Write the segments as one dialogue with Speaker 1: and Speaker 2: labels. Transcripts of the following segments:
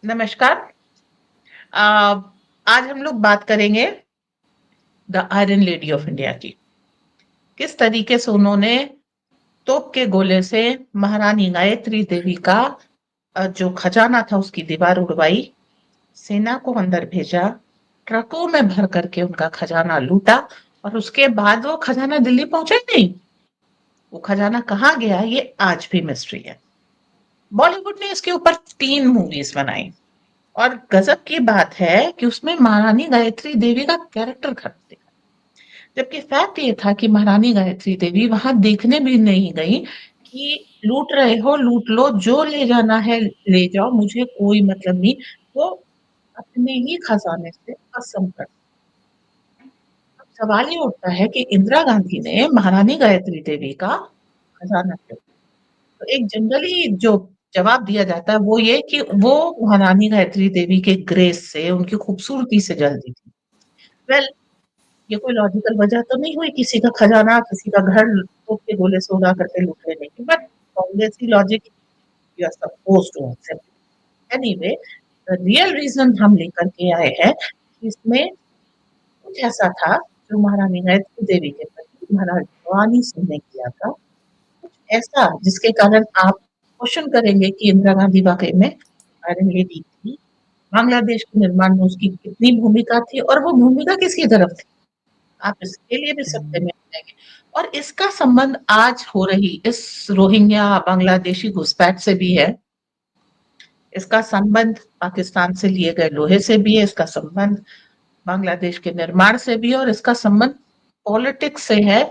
Speaker 1: नमस्कार। अ, आज हम लोग बात करेंगे the iron lady of India की। किस तरीके से उन्होंने तोप के गोले से महारानी गायत्री देवी का जो खजाना था उसकी दीवार उड़वाई, सेना को अंदर भेजा, ट्रकों में भर करके उनका खजाना लूटा और उसके बाद वो खजाना दिल्ली पहुंचा ही नहीं। वो खजाना कहाँ गया ये आज भी मिस्ट्री है। बॉलीवुड ने इसके ऊपर 3 मूवीज बनाई और गजब की बात है कि उसमें महारानी गायत्री देवी का कैरेक्टर खत्म दिखा। जबकि फैक्ट ये था कि महारानी गायत्री देवी वहां देखने भी नहीं गई कि लूट रहे हो लूट लो, जो ले जाना है ले जाओ, मुझे कोई मतलब नहीं। वो अपने ही खजाने से कसम कर। अब सवाल ये उठता है कि इंदिरा गांधी ने महारानी गायत्री देवी का खजाना क्यों? तो एक जनरली जो जवाब दिया जाता है वो ये कि वो महारानी गायत्री देवी के ग्रेस से, उनकी खूबसूरती से जल्दी थी। वेल, ये कोई लॉजिकल वजह तो नहीं हुई किसी का खजाना, किसी का घर तोप के गोले से उड़ा करके लूट लेने की, बट कांग्रेसी logic you are supposed to accept. Anyway, the real reason हम लेकर के आए हैं कि इसमें कुछ ऐसा था जो महारानी गायत्री देवी के प्रति महाराज भवानी सिंह ने किया था। कुछ ऐसा जिसके कारण आप क्वेश्चन करेंगे कि इंदिरा गांधी वाकई में आयरन लेडी थी, बांग्लादेश के निर्माण में उसकी कितनी भूमिका थी और वो भूमिका किसकी तरफ थी। आप इसके लिए भी सत्य में आ जाएंगे। और इसका संबंध आज हो रही इस रोहिंग्या बांग्लादेशी घुसपैठ से भी है। इसका संबंध पाकिस्तान से लिए गए लोहे से भी है, इसका संबंध बांग्लादेश के निर्माण से भी है और इसका संबंध पॉलिटिक्स से है।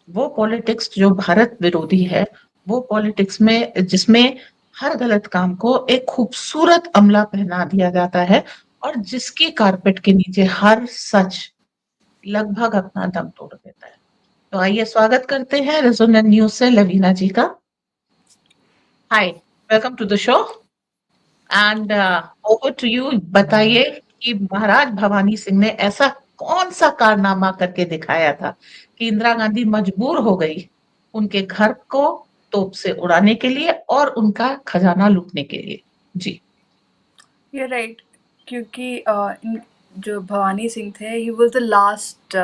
Speaker 1: वो पॉलिटिक्स जो भारत विरोधी है, वो पॉलिटिक्स में जिसमें हर गलत काम को एक खूबसूरत अमला पहना दिया जाता है और जिसकी कारपेट के नीचे हर सच लगभग अपना दम तोड़ देता है। तो आइए स्वागत करते हैं रेजोनेंट न्यूज से लवीना जी का। Hi, welcome to the show and over to you. बताइए कि महाराज भवानी सिंह ने ऐसा कौन सा कारनामा करके दिखाया था कि इंदिरा गांधी मजबूर हो गई उनके घर को तोप से उड़ाने के लिए और उनका खजाना लूटने के लिए। जी।
Speaker 2: You're right. क्योंकि जो भवानी सिंह थे, he was the last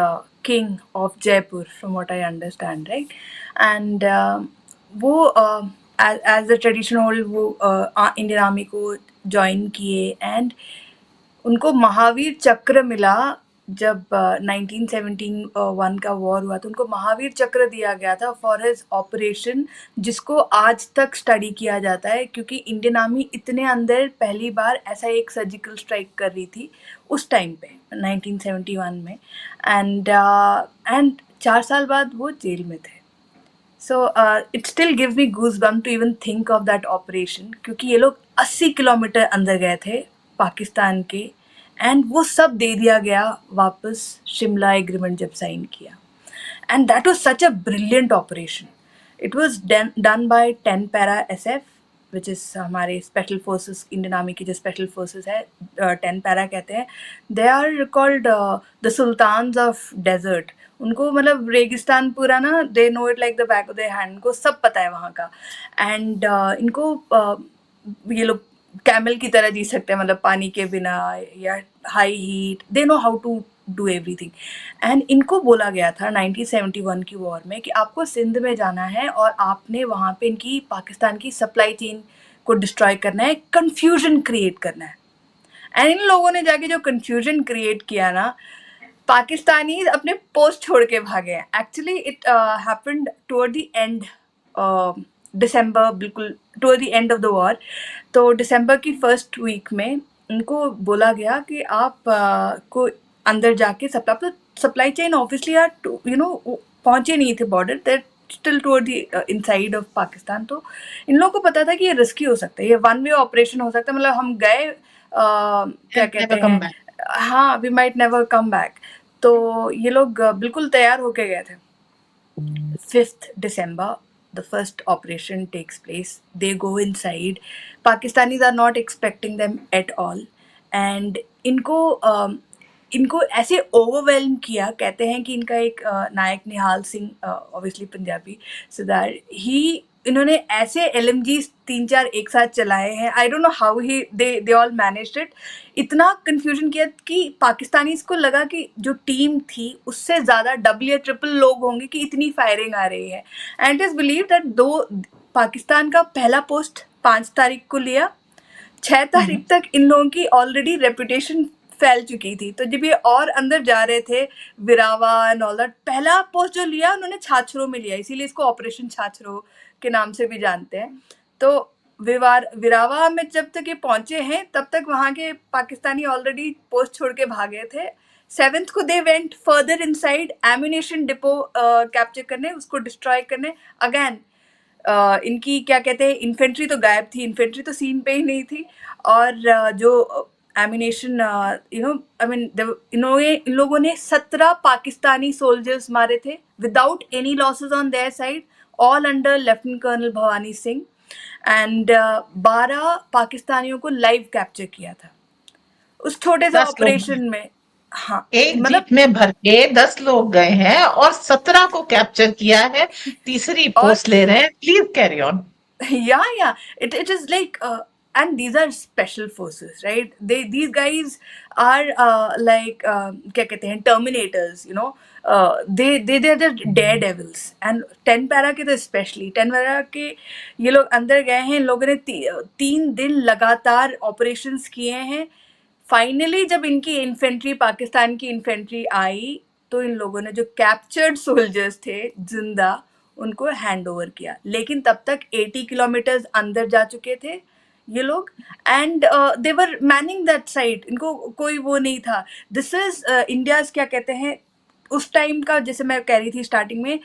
Speaker 2: king of Jaipur, from what I understand, right? And वो as the tradition hold वो इंडियन आर्मी को ज्वाइन किए एंड उनको महावीर चक्र मिला। जब 1971 का वॉर हुआ तो उनको महावीर चक्र दिया गया था फॉर हिज ऑपरेशन, जिसको आज तक स्टडी किया जाता है क्योंकि इंडियन आर्मी इतने अंदर पहली बार ऐसा एक सर्जिकल स्ट्राइक कर रही थी उस टाइम पे 1971 में। एंड 4 साल बाद वो जेल में थे। So it still gives me goose bum to even think of that operation, क्योंकि ये लोग 80 किलोमीटर अंदर गए थे पाकिस्तान के एंड वो सब दे दिया गया वापस शिमला एग्रीमेंट जब साइन किया। And that was such a brilliant operation. It was done by 10 para SF, which is हमारे स्पेशल फोर्सेस, इंडियन आर्मी की जो स्पेशल फोर्सेस है, 10 पैरा कहते हैं। They are called the sultans of desert. उनको मतलब रेगिस्तान पूरा ना, they know it like the back of their hand, उनको सब पता है वहाँ का। एंड इनको ये लोग कैमल की तरह जी सकते हैं, मतलब पानी के बिना या high heat, they know how to do everything. And इनको बोला गया था 1971 की वॉर में कि आपको सिंध में जाना है और आपने वहाँ पे इनकी पाकिस्तान की सप्लाई चेन को डिस्ट्रॉय करना है, कंफ्यूजन क्रिएट करना है। एंड इन लोगों ने जाके जो कंफ्यूजन क्रिएट किया ना, पाकिस्तानी अपने पोस्ट छोड़ के भागे हैं। Actually it happened toward the end, December, बिल्कुल toward the end of the war. तो दिसंबर की फर्स्ट वीक में उनको बोला गया कि आप को अंदर जाके सप्लाई चेन ऑब्वियसली यार पहुंचे नहीं थे border, that still toward the inside of Pakistan. तो इन लोगों को पता था कि ये रिस्की हो सकता है, ये वन वे ऑपरेशन हो सकता है, मतलब हम गए क्या कहते हैं, हाँ, we might never come back. तो ये लोग बिल्कुल तैयार होके गए थे। 5th December, the first operation takes place. They go inside. Pakistanis are not expecting them at all. And इनको ऐसे ओवरवेलम किया। कहते हैं कि इनका एक नायक Nihal Singh, obviously Punjabi, so that he इन्होंने ऐसे LMG 3-4 एक साथ चलाए हैं, I don't know how he they all managed it. इतना कंफ्यूजन किया कि पाकिस्तानीज को लगा कि जो टीम थी उससे ज़्यादा डबल या ट्रिपल लोग होंगे कि इतनी फायरिंग आ रही है। And it is believe that दो पाकिस्तान का पहला पोस्ट 5 तारीख को लिया, 6 तारीख तक इन लोगों की ऑलरेडी रेपुटेशन फैल चुकी थी। तो जब ये और अंदर जा रहे थे, विरावा एंड ऑल दैट, पहला पोस्ट जो लिया उन्होंने छाछरो में लिया, इसीलिए इसको ऑपरेशन छाछरो के नाम से भी जानते हैं। तो विरावा में जब तक ये पहुंचे हैं तब तक वहाँ के पाकिस्तानी ऑलरेडी पोस्ट छोड़ के भागे थे। 7th को they went further inside, ammunition depot capture करने, उसको डिस्ट्रॉय करने। अगेन इनकी क्या कहते हैं, इन्फेंट्री तो गायब थी, इन्फेंट्री तो सीन पे ही नहीं थी। और जो एमिनेशन यू नो आई मीन इन लोगों ने 17 पाकिस्तानी सोल्जर्स मारे थे without any losses on their side, all under lieutenant colonel Bhawani Singh. And 12 पाकिस्तानियों को लाइव कैप्चर किया था उस छोटे से
Speaker 1: 10 लोग
Speaker 2: ऑपरेशन में। हाँ,
Speaker 1: एक
Speaker 2: मतलब
Speaker 1: जीप में भर के 10 लोग गए हैं और 17 को कैप्चर किया है, तीसरी
Speaker 2: और
Speaker 1: पोस्ट ले रहे हैं। Please carry on.
Speaker 2: yeah, it is like and these are special forces, right? These guys are like क्या कहते हैं, terminators, you know. They're just daredevils. And 10 para के तो स्पेशली 10 पैरा के ये लोग अंदर गए हैं। इन लोगों ने 3 दिन लगातार ऑपरेशंस किए हैं। फाइनली जब इनकी इन्फेंट्री, पाकिस्तान की इन्फेंट्री आई, तो इन लोगों ने जो कैप्चर्ड सोल्जर्स थे जिंदा, उनको हैंड ओवर किया। लेकिन तब तक 80 किलोमीटर्स अंदर जा चुके थे ये लोग। And they were Manning that side, इनको कोई वो नहीं था। दिस इज इंडियाज क्या कहते हैं उस टाइम का, जैसे मैं कह रही थी स्टार्टिंग में,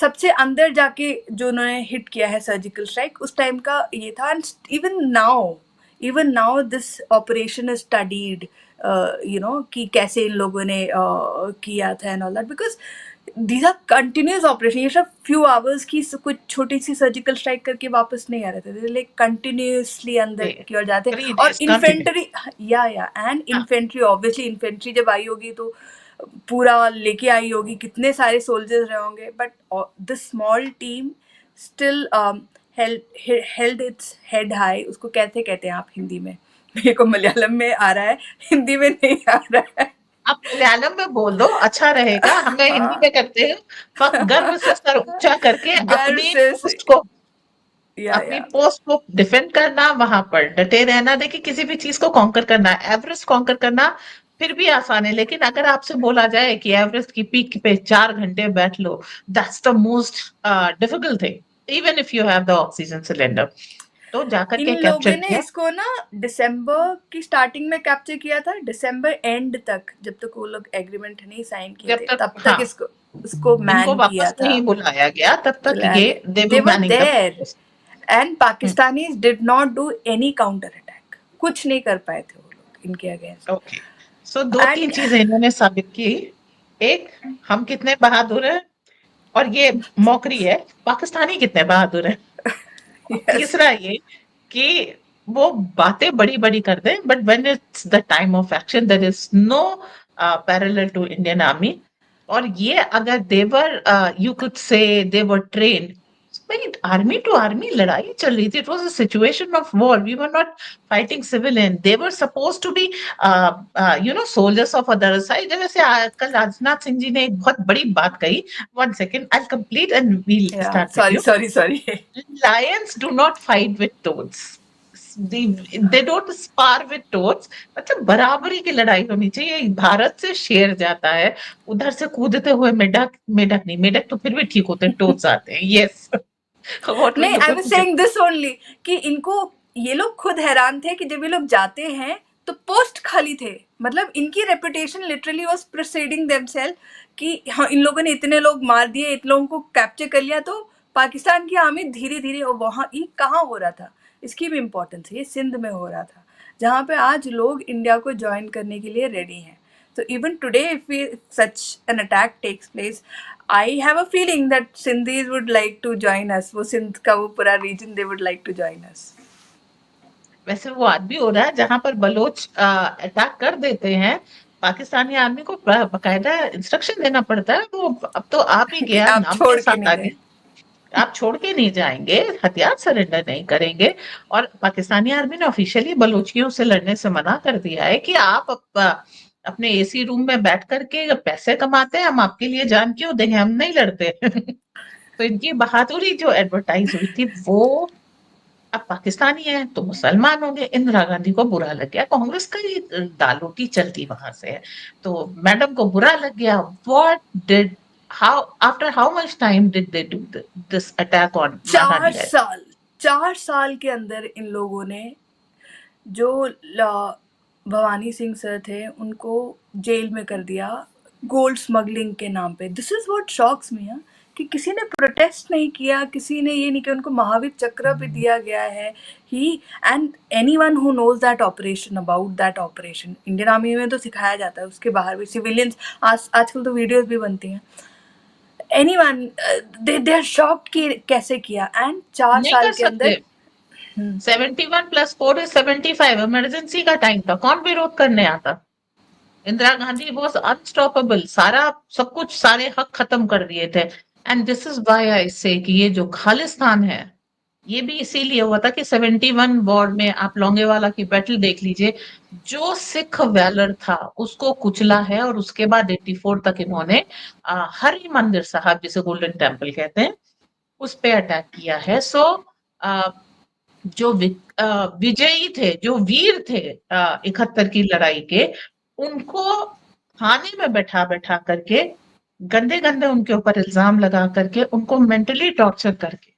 Speaker 2: सबसे अंदर जाके जो उन्होंने हिट किया है सर्जिकल स्ट्राइक, उस टाइम का ये था। And even now this operation is studied, you know, कि कैसे इन लोगों ने किया था and all that, because these are continuous operation. ये सब फ्यू आवर्स की कुछ छोटी सी सर्जिकल स्ट्राइक करके वापस नहीं आ रहे थे, लाइक कंटिन्यूसली अंदर की ओर जाते।
Speaker 1: 3
Speaker 2: और
Speaker 1: days कंटिन्यू।
Speaker 2: इन्फेंट्री, या एंड इन्फेंट्री, ऑब्वियसली इन्फेंट्री जब आई होगी तो पूरा लेके आई होगी, कितने सारे सोल्जर्स रहे होंगे। But this small team still held its head high. उसको कैसे कहते हैं आप हिंदी में? मेरे को मलयालम में आ रहा है, हिंदी में नहीं आ रहा है।
Speaker 1: आप मलयालम में बोल दो, अच्छा रहेगा। हमें हिंदी में करते हैं। गर्व से सर ऊंचा करके
Speaker 2: गर्व से या
Speaker 1: अपनी पोस्ट को डिफेंड करना, वहां पर डटे रहना। देखिए, किसी भी चीज को कॉन्कर करना, एवरेस्ट कॉन्कर करना फिर भी आसान है, लेकिन अगर आपसे बोला जाए कि एवरेस्ट की पीक पे 4 घंटे बैठ लो, that's the most difficult thing, even if you have the oxygen cylinder. तो जाकर
Speaker 2: इन
Speaker 1: के कैप्चर
Speaker 2: लोगों ने
Speaker 1: किया।
Speaker 2: इसको ना दिसंबर की स्टार्टिंग में कैप्चर किया था, दिसंबर एंड तक, जब तक वो लोग एग्रीमेंट नहीं साइन किए
Speaker 1: जब
Speaker 2: थे,
Speaker 1: तक,
Speaker 2: तब
Speaker 1: हाँ,
Speaker 2: तक इसको
Speaker 1: इनको
Speaker 2: मैन किया
Speaker 1: वापस
Speaker 2: था,
Speaker 1: नहीं बुलाया गया, तब तक
Speaker 2: चलाया
Speaker 1: ये
Speaker 2: गया।
Speaker 1: They
Speaker 2: they
Speaker 1: were
Speaker 2: were
Speaker 1: manning the
Speaker 2: their
Speaker 1: post.
Speaker 2: And Pakistanis did not do any counter attack, कुछ नहीं कर पाए थे वो लोग इनके अगेंस्ट।
Speaker 1: ओके, सो 2-3
Speaker 2: एंड
Speaker 1: चीजें इन्होंने साबित की। एक, हम कितने बहादुर हैं, और ये मौकरी है, पाकिस्तानी कितने बहादुर हैं। और
Speaker 2: यस,
Speaker 1: तीसरा ये कि वो बातें बड़ी-बड़ी करते हैं, but when it's the time of action there is no parallel to Indian army. और ये अगर they were you could say they were trained, भाई आर्मी टू आर्मी लड़ाई चल रही थी। It was a situation of war, we were not fighting civilian, they were supposed to be you know soldiers of other side. जैसे कल राजनाथ सिंह जी ने एक बहुत बड़ी बात कही। One second, I complete and we'll
Speaker 2: yeah
Speaker 1: start with
Speaker 2: sorry
Speaker 1: you.
Speaker 2: Sorry sorry
Speaker 1: Lions do not fight with toads. They don't spar with toads. मतलब बराबरी की लड़ाई होनी चाहिए। भारत से शेर जाता है, उधर से कूदते हुए मेढक, मेढक नहीं, मेढक तो फिर भी ठीक होते हैं, टोड्स आते हैं। यस, व्हाट वर
Speaker 2: नहीं,
Speaker 1: you
Speaker 2: I was
Speaker 1: going to
Speaker 2: saying this only कि इनको, ये लोग खुद हैरान थे कि जब ये लोग जाते हैं तो पोस्ट खाली थे। मतलब इनकी reputation literally was preceding themself कि हाँ, इन लोगों ने इतने लोग मार दिए, इतने लोगों को कैप्चर कर लिया। तो पाकिस्तान की आर्मी धीरे धीरे, और वहाँ ये कहाँ हो रहा था, इसकी भी इम्पोर्टेंस है, ये सिंध में हो रहा था, जहाँ पे आज लोग इंडिया को ज्वाइन करने के लिए रेडी हैं। So even today, if such an attack takes place, I have a feeling that Sindhis would like to join us. वो सिंध का वो पूरा region, they would like to join us.
Speaker 1: वैसे वो आज भी हो रहा है, जहां पर बलोच अटैक कर देते हैं, पाकिस्तानी आर्मी को बकायदा इंस्ट्रक्शन देना पड़ता है। वो अब तो आप ही गया,
Speaker 2: आप
Speaker 1: नाम के
Speaker 2: छोड़ के
Speaker 1: साथ
Speaker 2: नहीं
Speaker 1: आ
Speaker 2: गए।
Speaker 1: गया। आप छोड़ के नहीं जाएंगे, हथियार सरेंडर नहीं करेंगे। और पाकिस्तानी आर्मी ने ऑफिशियली बलूचियों से लड़ने से मना कर दिया है कि आप अपने एसी रूम में बैठ करके पैसे कमाते हैं, हम आपके लिए जान क्यों देंगे, हम नहीं लड़ते। तो इनकी बहादुरी जो एडवर्टाइज हुई थी वो, अब पाकिस्तानी है तो मुसलमान होंगे, इंदिरा गांधी को बुरा लग गया, कांग्रेस का ही दालोटी चलती वहां से है, तो मैडम को बुरा लग गया। What did, how, after how much time did they do this attack on
Speaker 2: चार
Speaker 1: महारानी?
Speaker 2: साल 4 साल के अंदर इन लोगों ने जो भवानी सिंह सर थे उनको जेल में कर दिया गोल्ड स्मगलिंग के नाम पे। दिस इज व्हाट शॉक्स मी, कि किसी ने प्रोटेस्ट नहीं किया, किसी ने ये नहीं किया, उनको महावीर चक्र भी दिया गया है। He and anyone who knows that operation, about that operation, Indian army में तो सिखाया जाता है, उसके बाहर भी सिविलियंस आजकल तो वीडियोस भी बनती हैं। एनीवन दे आर शॉक्ड कि कैसे किया। एंड 4
Speaker 1: नहीं
Speaker 2: साल
Speaker 1: कर
Speaker 2: के
Speaker 1: सकते।
Speaker 2: अंदर
Speaker 1: 71 + 4 इज 75, इमरजेंसी का टाइम था, कौन विरोध करने आता? इंदिरा गांधी वॉज अनस्टॉपेबल, सारा सब कुछ, सारे हक खत्म कर दिए थे। And this is why I से कि ये जो खालिस्तान है, ये भी इसीलिए हुआ था कि 71 वॉर में, आप लोंगेवाला की बैटल देख लीजिए, जो सिख वैलर था उसको कुचला है, और उसके बाद 84 तक इन्होंने हरि मंदिर साहब, जिसे गोल्डन टेम्पल कहते हैं, उस पे अटैक किया है। सो जो विजयी थे, जो वीर थे 71 की लड़ाई के, उनको थाने में बैठा बैठा करके, गंदे गंदे उनके ऊपर इल्जाम लगा करके, उनको मेंटली टॉर्चर करके,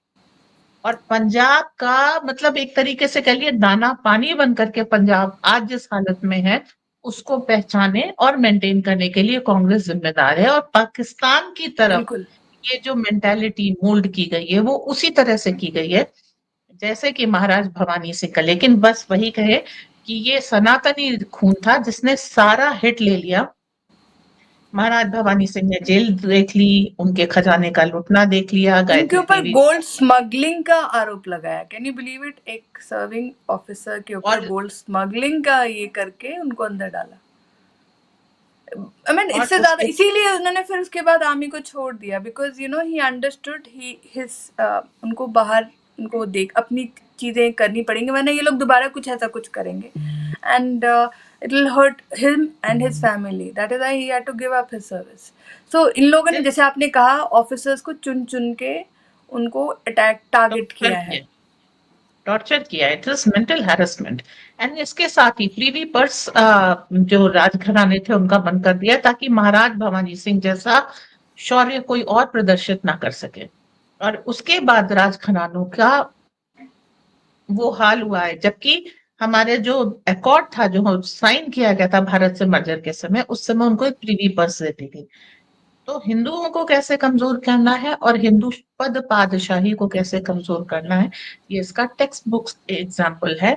Speaker 1: और पंजाब का मतलब एक तरीके से कह लिए दाना पानी बन करके पंजाब आज जिस हालत में है, उसको पहचाने और मेंटेन करने के लिए कांग्रेस जिम्मेदार है। और पाकिस्तान की तरफ
Speaker 2: बिल्कुल
Speaker 1: ये जो मेंटालिटी मोल्ड की गई है वो उसी तरह से की गई है जैसे कि महाराज भवानी सिंह का। लेकिन बस वही कहे कि ये सनातनी खून था जिसने सारा हिट ले लिया। महाराज भवानी सिंह ने जेल देख ली, उनके खजाने का लुटना देख लिया,
Speaker 2: उनके
Speaker 1: गायत्री
Speaker 2: ऊपर
Speaker 1: देवी।
Speaker 2: गोल्ड स्मगलिंग का आरोप लगाया। Can you believe it? एक सर्विंग ऑफिसर के ऊपर
Speaker 1: और
Speaker 2: गोल्ड स्मगलिंग का ये करके उनको अंदर डाला। आई मीन
Speaker 1: और
Speaker 2: इससे ज्यादा
Speaker 1: उसके
Speaker 2: इसीलिए उन्होंने फिर उसके बाद आर्मी को छोड़ दिया, because you know he understood he his उनको बाहर उनको देख अपनी चीजें करनी पड़ेंगी, वरना ये लोग दोबारा कुछ ऐसा कुछ करेंगे and it will hurt him and his family. That is why he had to give up his service. So इन लोगों ने, जैसे आपने कहा, ऑफिसर्स को चुन चुन के उनको अटैक टारगेट
Speaker 1: टॉर्चर
Speaker 2: किया
Speaker 1: किया,
Speaker 2: है।
Speaker 1: टॉर्चर किया, it is mental harassment. And इसके साथ ही प्रीवी पर्स जो राजघराने थे उनका बंद कर दिया, ताकि महाराज भवानी सिंह जैसा शौर्य कोई और प्रदर्शित ना कर सके। और उसके बाद राजघरानों का वो हाल हुआ है, जबकि हमारे जो अकॉर्ड था, जो साइन किया गया था भारत से मर्जर के समय, उस समय उनको एक प्रीवी पर्स देती थी। तो हिंदुओं को कैसे कमजोर करना है और हिंदू पद पादशाही को कैसे कमजोर करना है, ये इसका टेक्स्ट बुक एग्जाम्पल है।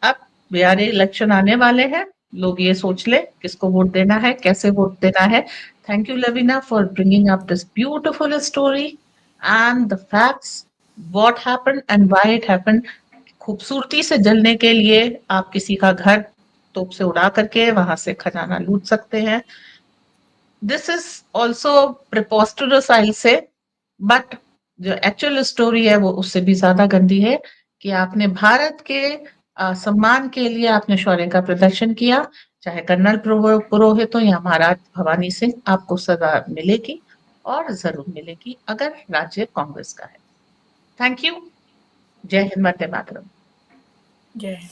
Speaker 1: अब बिहारी इलेक्शन आने वाले हैं, लोग ये सोच ले किसको वोट देना है, कैसे वोट देना है। Thank you Lavina for bringing up this beautiful story and the facts, what happened and why it happened. खूबसूरती से जलने के लिए आप किसी का घर तोप से उड़ा करके वहां से खजाना लूट सकते हैं। दिस इज ऑल्सो प्रिपोस्टरस आई से, बट जो एक्चुअल स्टोरी है वो उससे भी ज्यादा गंदी है, कि आपने भारत के सम्मान के लिए आपने शौर्य का प्रदर्शन किया, चाहे कर्नल पुरोहित हो या महाराज भवानी सिंह, आपको सजा मिलेगी, और जरूर मिलेगी अगर राज्य कांग्रेस का है। Thank you. जय हिंद, वंदे मातरम।
Speaker 2: जय हिंद।